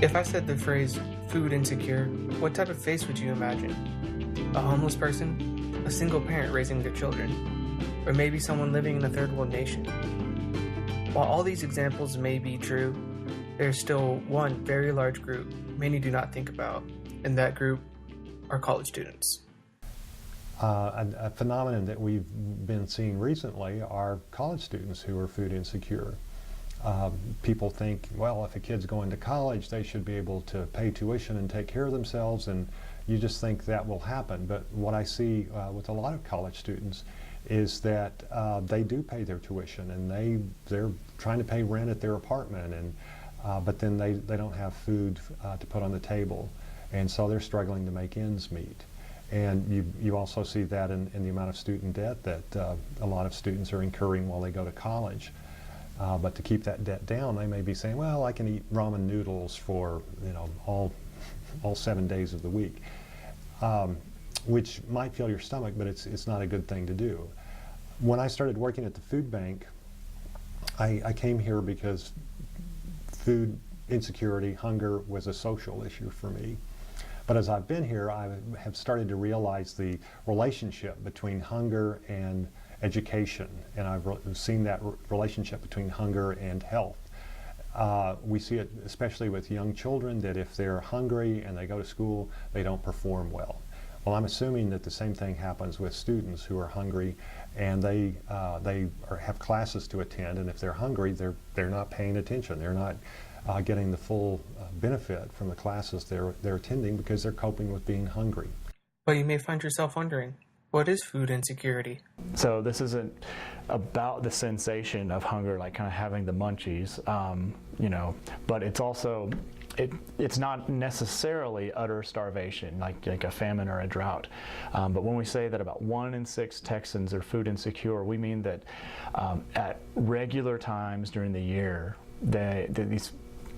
If I said the phrase food insecure, what type of face would you imagine? A homeless person? A single parent raising their children? Or maybe someone living in a third world nation? While all these examples may be true, there's still one very large group many do not think about, and that group are college students. A phenomenon that we've been seeing recently are college students who are food insecure. People think, well, if a kid's going to college, they should be able to pay tuition and take care of themselves, and you just think that will happen. But what I see with a lot of college students is that they do pay their tuition, and they're trying to pay rent at their apartment, and but then they don't have food to put on the table, and so they're struggling to make ends meet. And you also see that in the amount of student debt that a lot of students are incurring while they go to college. But to keep that debt down, they may be saying, well, I can eat ramen noodles for all 7 days of the week, which might fill your stomach, but it's not a good thing to do. When I started working at the food bank, I came here because food insecurity, hunger was a social issue for me. But as I've been here, I have started to realize the relationship between hunger and education, and I've seen that relationship between hunger and health. We see it especially with young children, that if they're hungry and they go to school, they don't perform well. Well, I'm assuming that the same thing happens with students who are hungry and they have classes to attend, and if they're hungry, they're not paying attention. They're not getting the full benefit from the classes they're attending because they're coping with being hungry. But you may find yourself wondering, what is food insecurity? So this isn't about the sensation of hunger, like kind of having the munchies, but it's also, it's not necessarily utter starvation, like a famine or a drought. But when we say that about 1 in 6 Texans are food insecure, we mean that at regular times during the year, these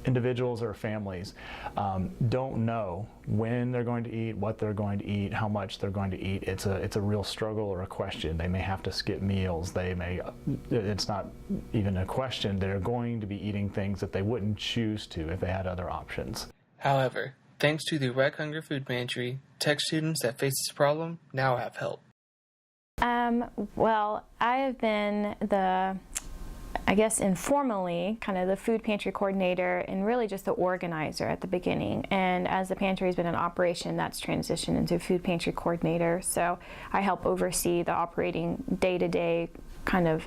individuals or families don't know when they're going to eat, what they're going to eat, how much they're going to eat. It's a real struggle or a question. They may have to skip meals. It's not even a question. They're going to be eating things that they wouldn't choose to if they had other options. However, thanks to the Rec Hunger Food Pantry, Tech students that face this problem now have help. Well, I have been informally, kind of the food pantry coordinator and really just the organizer at the beginning. And as the pantry has been in operation, that's transitioned into food pantry coordinator. So I help oversee the operating day-to-day kind of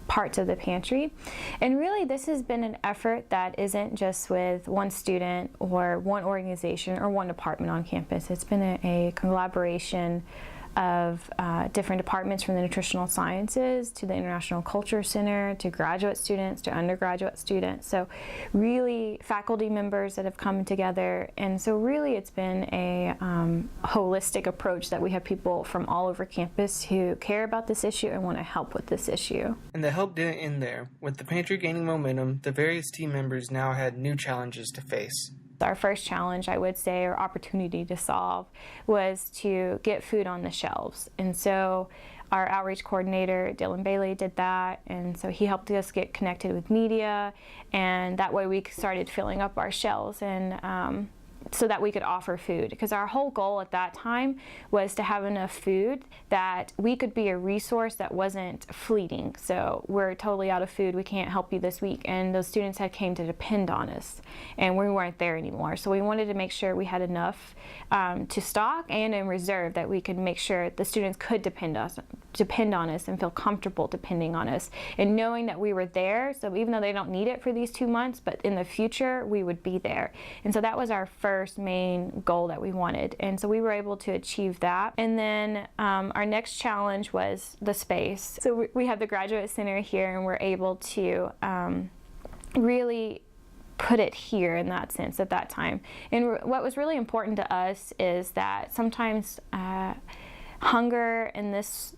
parts of the pantry. And really this has been an effort that isn't just with one student or one organization or one department on campus. It's been a collaboration of different departments, from the nutritional sciences to the International Culture Center to graduate students to undergraduate students. So really faculty members that have come together, and so really it's been a holistic approach that we have people from all over campus who care about this issue and want to help with this issue. And the help didn't end there. With the pantry gaining momentum, the various team members now had new challenges to face. Our first challenge, I would say, or opportunity to solve, was to get food on the shelves. And so our outreach coordinator, Dylan Bailey, did that. And so he helped us get connected with media. And that way we started filling up our shelves and so that we could offer food. Because our whole goal at that time was to have enough food that we could be a resource that wasn't fleeting. So we're totally out of food, we can't help you this week. And those students came to depend on us, and we weren't there anymore. So we wanted to make sure we had enough to stock and in reserve, that we could make sure the students could depend on us and feel comfortable depending on us and knowing that we were there. So even though they don't need it for these 2 months, but in the future we would be there. And so that was our first main goal that we wanted, and so we were able to achieve that. And then our next challenge was the space. So we have the Graduate Center here, and we're able to really put it here in that sense at that time. And what was really important to us is that sometimes hunger in this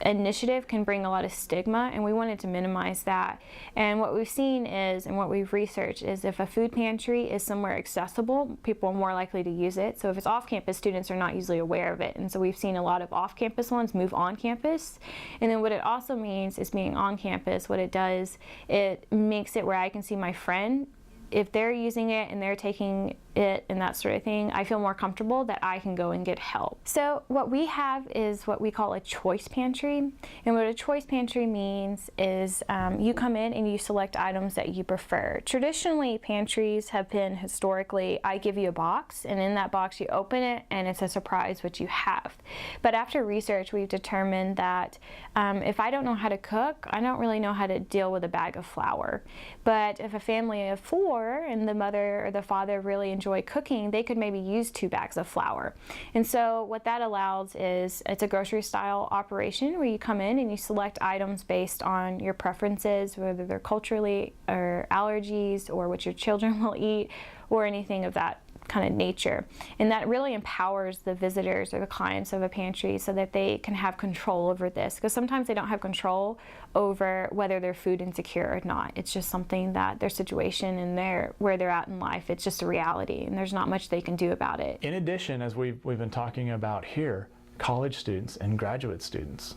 initiative can bring a lot of stigma, and we wanted to minimize that. And what we've seen is, and what we've researched is, if a food pantry is somewhere accessible, people are more likely to use it. So if it's off campus, students are not usually aware of it, and so we've seen a lot of off campus ones move on campus. And then what it also means is, being on campus, what it does, it makes it where I can see my friend if they're using it and they're taking it and that sort of thing, I feel more comfortable that I can go and get help. So what we have is what we call a choice pantry. And what a choice pantry means is you come in and you select items that you prefer. Traditionally, pantries have been historically, I give you a box, and in that box you open it and it's a surprise what you have. But after research, we've determined that if I don't know how to cook, I don't really know how to deal with a bag of flour. But if a family of 4 and the mother or the father really enjoy cooking, they could maybe use 2 bags of flour. And so what that allows is it's a grocery style operation where you come in and you select items based on your preferences, whether they're culturally or allergies or what your children will eat or anything of that kind of nature. And that really empowers the visitors or the clients of a pantry so that they can have control over this, because sometimes they don't have control over whether they're food insecure or not. It's just something that their situation and where they're at in life, it's just a reality and there's not much they can do about it. In addition, as we've been talking about here, college students and graduate students,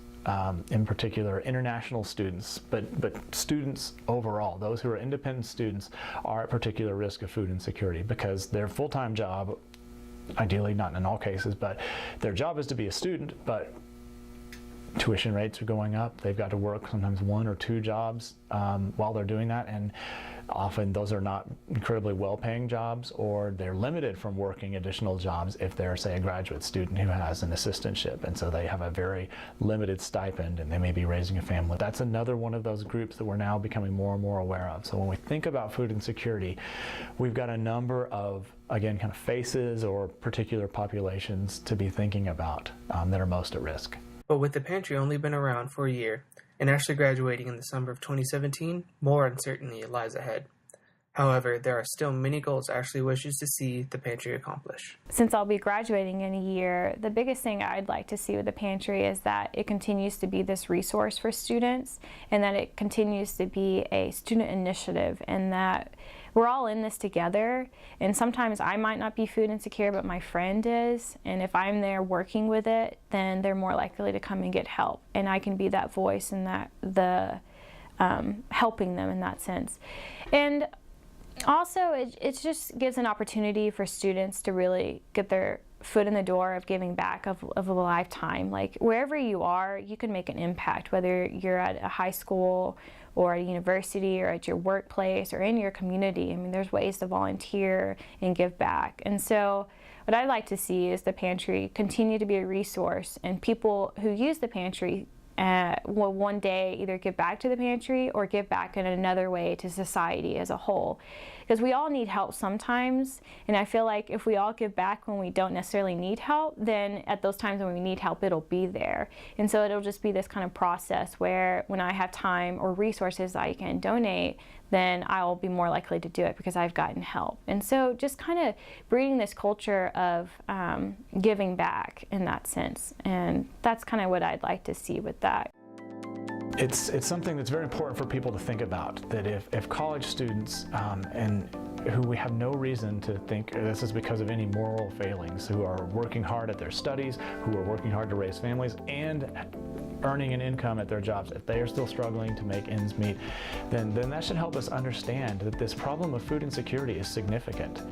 in particular international students, but students overall, those who are independent students, are at particular risk of food insecurity because their full-time job, ideally not in all cases, but their job is to be a student, but tuition rates are going up. They've got to work sometimes 1 or 2 jobs while they're doing that, and often those are not incredibly well-paying jobs, or they're limited from working additional jobs if they're, say, a graduate student who has an assistantship, and so they have a very limited stipend and they may be raising a family. That's another one of those groups that we're now becoming more and more aware of. So when we think about food insecurity, we've got a number of, again, kind of faces or particular populations to be thinking about that are most at risk. But with the pantry only been around for a year, and actually graduating in the summer of 2017, more uncertainty lies ahead. However, there are still many goals Ashley wishes to see the pantry accomplish. Since I'll be graduating in a year, the biggest thing I'd like to see with the pantry is that it continues to be this resource for students, and that it continues to be a student initiative, and that we're all in this together. And sometimes I might not be food insecure, but my friend is, and if I'm there working with it, then they're more likely to come and get help, and I can be that voice and that helping them in that sense. And also, it just gives an opportunity for students to really get their foot in the door of giving back of a lifetime. Like wherever you are, you can make an impact, whether you're at a high school or at a university or at your workplace or in your community. I mean, there's ways to volunteer and give back. And so what I'd like to see is the pantry continue to be a resource, and people who use the pantry will one day either give back to the pantry or give back in another way to society as a whole. Because we all need help sometimes, and I feel like if we all give back when we don't necessarily need help, then at those times when we need help, it'll be there. And so it'll just be this kind of process where when I have time or resources I can donate, then I'll be more likely to do it because I've gotten help. And so just kind of breeding this culture of giving back in that sense. And that's kind of what I'd like to see with that. It's something that's very important for people to think about, that if college students and who we have no reason to think this is because of any moral failings, who are working hard at their studies, who are working hard to raise families, and earning an income at their jobs, if they are still struggling to make ends meet, then that should help us understand that this problem of food insecurity is significant.